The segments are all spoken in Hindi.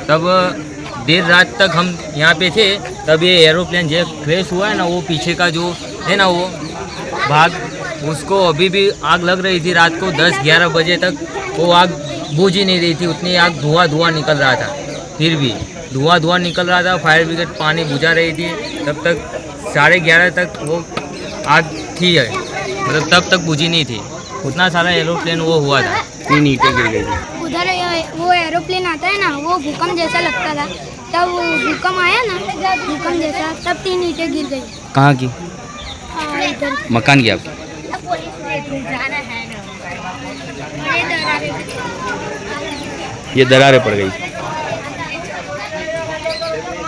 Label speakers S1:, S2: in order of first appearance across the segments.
S1: तब देर रात तक हम यहाँ पे थे। तब ये एरोप्लेन जब क्रैश हुआ है ना, वो पीछे का जो है ना वो भाग, उसको अभी भी आग लग रही थी। रात को 10-11 बजे तक वो आग बुझ ही नहीं रही थी, उतनी आग धुआं निकल रहा था। फिर भी धुआं निकल रहा था, फायर ब्रिगेड पानी बुझा रही थी। तब तक 11:30 तक वो आग थी है, मतलब तब तक बुझी नहीं थी। उतना सारा एरोप्लेन वो हुआ था, 3 ईंटें गिर गई थी।
S2: उधर वो एरोप्लेन आता है ना, वो भूकंप जैसा लगता था। तब वो भूकंप आया ना, भूकंप जैसा, तब 3 ईंटें गिर गई।
S3: कहाँ की?
S2: इधर
S3: मकान की आपकी? ये दरारें पड़ गई।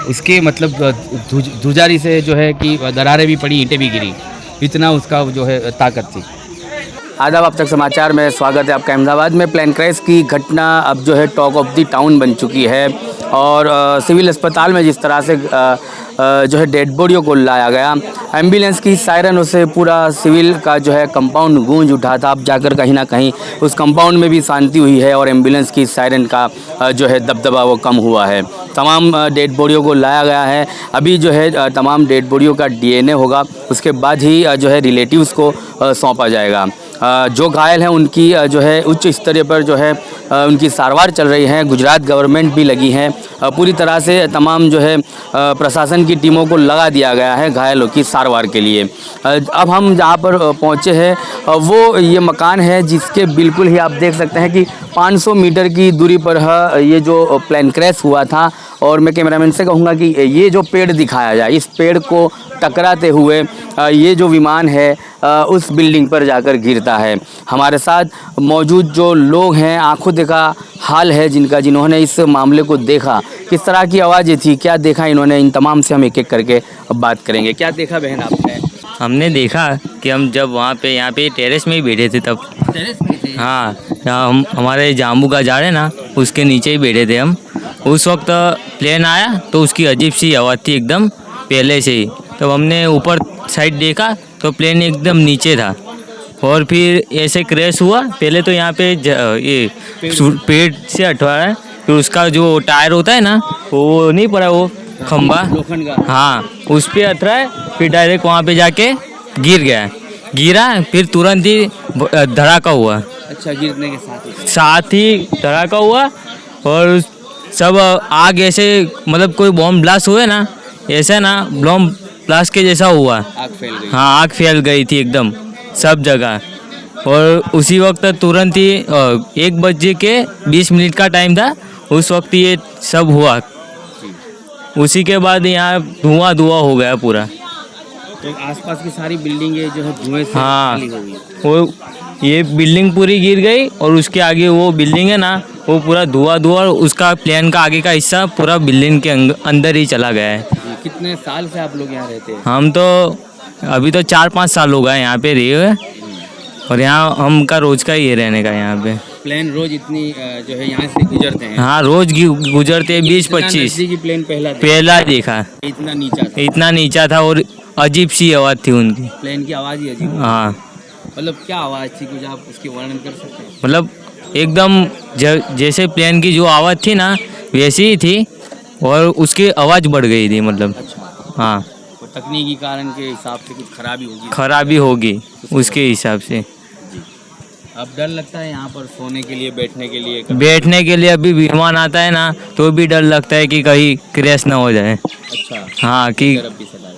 S3: उसके मतलब धुजारी से जो है कि दरारें भी पड़ी, ईंटें भी गिरी, इतना उसका जो है ताकत थी। आदाब, अब तक समाचार में स्वागत है आपका। अहमदाबाद में प्लेन क्रैश की घटना अब जो है टॉक ऑफ द टाउन बन चुकी है और सिविल अस्पताल में जिस तरह से जो है डेड बॉडियों को लाया गया, एम्बुलेंस की सायरनों से पूरा सिविल का जो है कंपाउंड गूंज उठा था। अब जाकर कहीं ना कहीं उस कंपाउंड में भी शांति हुई है और एम्बुलेंस की सायरन का जो है दबदबा वो कम हुआ है। तमाम डेड बॉडियों को लाया गया है। अभी जो है तमाम डेड बॉडियों का DNA होगा, उसके बाद ही जो है रिलेटिव्स को सौंपा जाएगा। जो घायल हैं उनकी जो है उच्च स्तरीय पर जो है उनकी सारवार चल रही है। गुजरात गवर्नमेंट भी लगी है, पूरी तरह से तमाम जो है प्रशासन की टीमों को लगा दिया गया है घायलों की सारवार के लिए। अब हम जहाँ पर पहुँचे हैं वो ये मकान है जिसके बिल्कुल ही आप देख सकते हैं कि 500 मीटर की दूरी पर ये जो प्लेन क्रैश हुआ था। और मैं कैमरामैन से कहूँगा कि ये जो पेड़ दिखाया जाए, इस पेड़ को टकराते हुए ये जो विमान है उस बिल्डिंग पर जाकर गिरता है। हमारे साथ मौजूद जो लोग हैं, आंखों देखा हाल है जिन्होंने इस मामले को देखा, किस तरह की आवाज़ें थी, क्या देखा इन्होंने, इन तमाम से हम एक एक करके बात करेंगे। क्या देखा बहन आपने?
S1: हमने देखा कि हम जब वहाँ पे यहाँ पे टेरेस में ही बैठे थे, तब
S3: टेरेस पे थे?
S1: हाँ, हम हमारे जाम्बू का झाड़ है ना, उसके नीचे ही बैठे थे हम। उस वक्त प्लेन आया तो उसकी अजीब सी आवाज़ थी एकदम पहले से ही। तब हमने ऊपर साइड देखा तो प्लेन एकदम नीचे था और फिर ऐसे क्रैश हुआ। पहले तो यहाँ पे ये पेड़ से हटवा है, फिर उसका जो टायर होता है ना वो नहीं पड़ा, वो खंबा
S3: लोखंड का,
S1: हाँ, उस पर अथरा है। फिर डायरेक्ट वहाँ पे जाके गिरा, फिर तुरंत ही धड़ाका हुआ।
S3: अच्छा, गिरने के
S1: साथ ही धड़ाका हुआ और सब आग ऐसे, मतलब कोई बॉम्ब ब्लास्ट हुए ना, ऐसा ना बॉम्ब ब्लास्ट के जैसा हुआ।
S3: आग फैल गई।
S1: हाँ, आग फैल गई थी एकदम सब जगह। और उसी वक्त तुरंत ही 1:20 का टाइम था, उस वक्त ये सब हुआ। उसी के बाद यहाँ धुआं हो गया पूरा।
S3: तो आसपास की सारी बिल्डिंगें जो है धुएं से
S1: हाँ,
S3: खाली हो गई।
S1: वो ये बिल्डिंग पूरी गिर गई और उसके आगे वो बिल्डिंग है ना, वो पूरा धुआं और उसका प्लेन का आगे का हिस्सा पूरा बिल्डिंग के अंदर ही चला गया है।
S3: कितने साल से आप लोग यहाँ रहते हैं?
S1: हम तो अभी तो 4-5 साल हो गए यहाँ पे रहे हुए और यहाँ हम का रोज का ही है रहने का यहाँ पे।
S3: प्लेन रोज इतनी जो है यहाँ से गुजरते हैं?
S1: हाँ, रोज गुजरते 20-25।
S3: प्लेन
S1: पहला देखा, इतना नीचा था और अजीब सी आवाज़ थी उनकी।
S3: प्लेन की आवाज़ ही अजीब।
S1: हाँ,
S3: मतलब क्या आवाज़ थी, कुछ आप उसकी वर्णन कर सकते हैं?
S1: मतलब एकदम जैसे प्लेन की जो आवाज़ थी ना वैसी ही थी और उसकी आवाज़ बढ़ गई थी, मतलब।
S3: अच्छा।
S1: हाँ,
S3: तकनीकी कारण के हिसाब से कुछ
S1: खराबी होगी उसके हिसाब से।
S3: अब डर लगता है यहाँ पर सोने के लिए, बैठने के लिए?
S1: अभी विमान आता है ना तो भी डर लगता है कि कहीं क्रैश ना हो जाए।
S3: अच्छा।
S1: हाँ, कि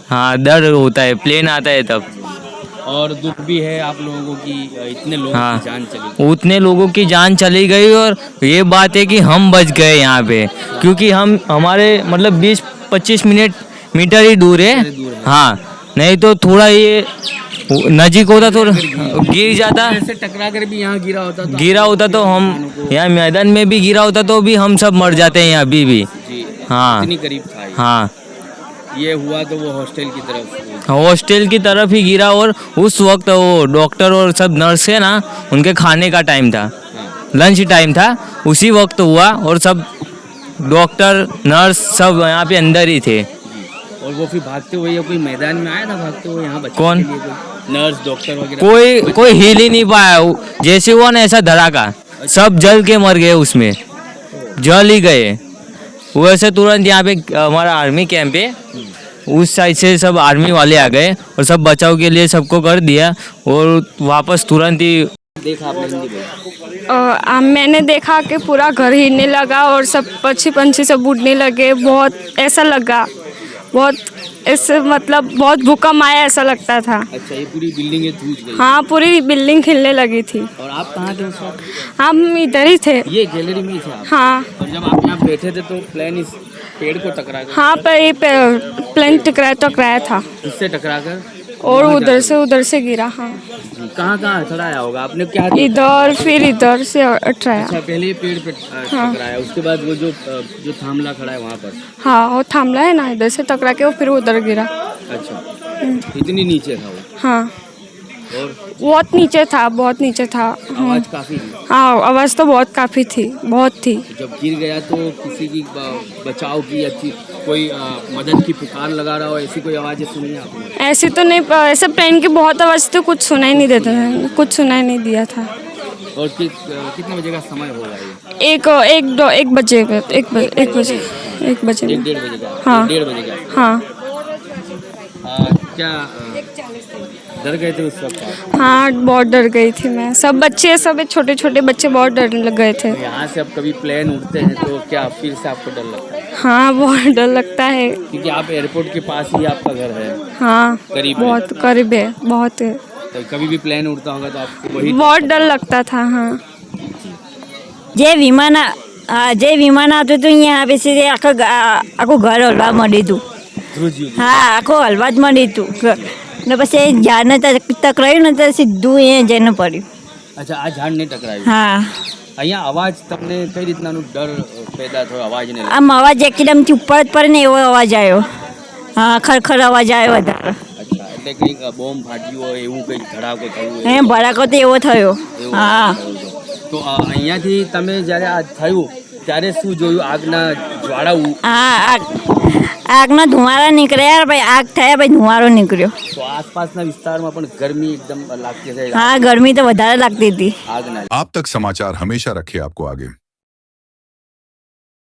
S1: हाँ, डर होता है, प्लेन आता है तब।
S3: और दुख भी है आप लोगों की, इतने लोगों की जान चली गई।
S1: उतने लोगों की जान चली गई और ये बात है कि हम बच गए यहाँ पे, क्योंकि हमारे मतलब 20-25 मीटर ही दूर है। हाँ, नहीं तो थोड़ा ये नजीक होता तो गिर जाता।
S3: टकरा कर भी यहाँ
S1: गिरा होता तो हम यहाँ मैदान में भी गिरा होता तो भी हम सब मर जाते हैं यहाँ अभी भी। हाँ,
S3: इतनी करीब था।
S1: हाँ,
S3: ये हुआ तो वो हॉस्टल की तरफ
S1: ही गिरा और उस वक्त वो डॉक्टर और सब नर्स है ना, उनके खाने का टाइम था, लंच टाइम था, उसी वक्त हुआ और सब डॉक्टर नर्स सब यहाँ पे अंदर ही थे।
S3: और वो फिर भागते हुए, कोई मैदान में आया था भागते हुए यहाँ बचने
S1: कौन?
S3: के लिए नर्स डॉक्टर वगैरह?
S1: कोई हिल ही नहीं पाया। जैसे हुआ ना ऐसा धड़ाका, सब जल के मर गए, उसमें जल ही गए। वैसे तुरंत यहाँ पे हमारा आर्मी कैंप है, उस साइड से सब आर्मी वाले आ गए और सब बचाव के लिए सबको कर दिया और वापस तुरंत ही
S3: देखा आपने हिंदी में?
S4: मैंने देखा कि पूरा घर हिलने लगा और सब पक्षी पंछी सब उड़ने लगे। बहुत ऐसा लगा, बहुत ऐसे मतलब बहुत भूकंप आया ऐसा लगता था।
S3: अच्छा, ये पूरी बिल्डिंग धूज गई?
S4: हाँ, पूरी बिल्डिंग हिलने लगी थी।
S3: और आप कहाँ थे उस वक्त?
S4: हम इधर ही थे।
S3: ये गैलरी में ही थे आप?
S4: हाँ
S3: और जब आप यहाँ बैठे थे तो प्लेन इस पेड़ को टकरा कर?
S4: हाँ, पर ये प्लेन टकराया था
S3: इससे टकरा कर
S4: और उधर से गिरा। हाँ,
S3: कहाँ कहाँ टकराया होगा आपने? क्या देखा?
S4: इधर फिर इधर से टकराया।
S3: अच्छा, पहले ये पेड़ पे टकराया, उसके बाद वो जो थामला खड़ा है वहाँ पर?
S4: हाँ, वो थामला है ना, इधर से टकरा के वो फिर उधर गिरा।
S3: अच्छा, इतनी नीचे था वो?
S4: हाँ,
S3: और
S4: बहुत नीचे था, बहुत नीचे था।
S3: आवाज काफी थी?
S4: हाँ, आवाज़ तो बहुत काफ़ी थी, बहुत थी।
S3: जब गिर गया तो किसी की बचाव की अच्छी कोई मदद की पुकार लगा रहा हो, ऐसी कोई आवाज़ें सुनी आपने?
S4: ऐसे तो नहीं, ऐसे प्लेन की बहुत आवाज़ तो कुछ सुनाई नहीं देता था, कुछ सुनाई नहीं दिया था।
S3: और कितने बजे का समय होगा ये?
S4: एक बजे का, एक बजे
S3: एक
S4: में।
S3: 1:30 बजे का?
S4: हाँ।
S3: 1:30 बजे का?
S4: हाँ
S3: क्या डर गए थे उस वक्त आप?
S4: हाँ, बहुत डर गई थी मैं। सब बच्चे, सब छोटे छोटे बच्चे बहुत डरने लग गए थे।
S3: यहाँ से अब कभी प्लेन उड़ते हैं तो क्या फिर से आपको डर लगता है?
S4: हाँ, बहुत डर लगता है।
S3: क्योंकि आप एयरपोर्ट के पास ही आपका घर है।
S4: हाँ,
S3: करीब है।
S4: बहुत करीब है, बहुत है।
S3: तो कभी भी प्लेन उड़ता होगा तो आपको वही
S4: बहुत डर लगता था। हाँ,
S5: જે વિમાન આવતું હતું અહીંયા બેસી આખું ઘર હલવા માંડ્યું હતું.
S3: ધ્રુજ્યું?
S5: હા, આખું હલવા જ માંડ્યું હતું ને પછી ઝાડને ટકરાયું ને તો સીધું અહીંયા જઈને પડ્યું.
S3: अच्छा, આ ઝાડ ને ટકરાયું?
S5: હા,
S3: અહીંયા અવાજ તમને કઈ રીતનાનું ડર પેદા થયો અવાજને લઈને?
S5: આમ અવાજ એકદમથી ઉપર જ પડે ને એવો અવાજ આવ્યો. હા, ખરખર અવાજ આવ્યો વધારે.
S3: અચ્છા, એટલે કંઈક બોમ્બ ફાટ્યું હોય એવું કંઈક ધડાકો થયું હોય?
S5: એ ભડાકો તો એવો થયો.
S3: એવું
S5: હા,
S3: થયું છે. તો અહીંયાથી તમે જ્યારે આ થયું ત્યારે શું જોયું? આગના જ્વાળા
S5: હા, આગનો ધુમાડો નીકળ્યા ભાઈ, આગ થયા ભાઈ, ધુમાડો નીકળ્યો.
S3: તો આસપાસના વિસ્તારમાં પણ ગરમી એકદમ લાગતી છે
S5: હા, ગરમી તો વધારે લાગતી હતી.
S3: આગના?
S6: आप तक समाचार हमेशा रखे आपको आगे।